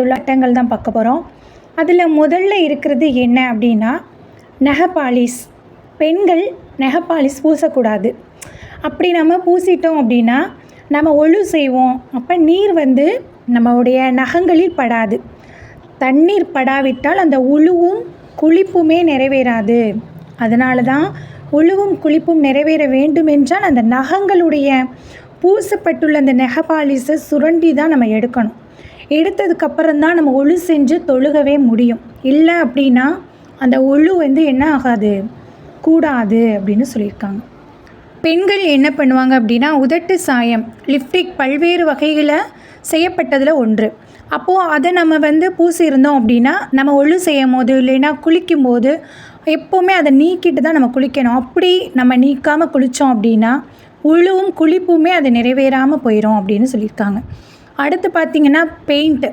உள்ள சட்டங்கள் தான் பார்க்க போகிறோம். அதில் முதல்ல இருக்கிறது என்ன அப்படின்னா, நெகப்பாலிஷ். பெண்கள் நெகப்பாலிஷ் பூசக்கூடாது. அப்படி நம்ம பூசிட்டோம் அப்படின்னா நம்ம ஒழு செய்வோம். அப்போ நீர் நம்மளுடைய நகங்களில் படாது. தண்ணீர் படாவிட்டால் அந்த உழுவும் குளிப்புமே நிறைவேறாது. அதனால தான் உழுவும் குளிப்பும் நிறைவேற வேண்டுமென்றால் அந்த நகங்களுடைய பூசப்பட்டுள்ள அந்த நெகப்பாலிஷை சுரண்டி தான் நம்ம எடுக்கணும். எடுத்ததுக்கப்புறம் தான் நம்ம ஒழு செஞ்சு தொழுகவே முடியும். இல்லை அப்படின்னா அந்த ஒழு என்ன ஆகாது, கூடாது அப்படின்னு சொல்லியிருக்காங்க. பெண்கள் என்ன பண்ணுவாங்க அப்படின்னா, உதட்டு சாயம், லிப்டிக் பல்வேறு வகைகளை செய்யப்பட்டதில் ஒன்று. அப்போது அதை நம்ம பூசியிருந்தோம் அப்படின்னா நம்ம ஒழு செய்யும் போது இல்லைன்னா குளிக்கும்போது எப்போவுமே அதை நீக்கிட்டு தான் நம்ம குளிக்கணும். அப்படி நம்ம நீக்காமல் குளித்தோம் அப்படின்னா உழுவும் குளிப்புமே அது நிறைவேறாமல் போயிடும் அப்படின்னு சொல்லியிருக்காங்க. அடுத்து பார்த்திங்கன்னா பெயிண்ட்டு.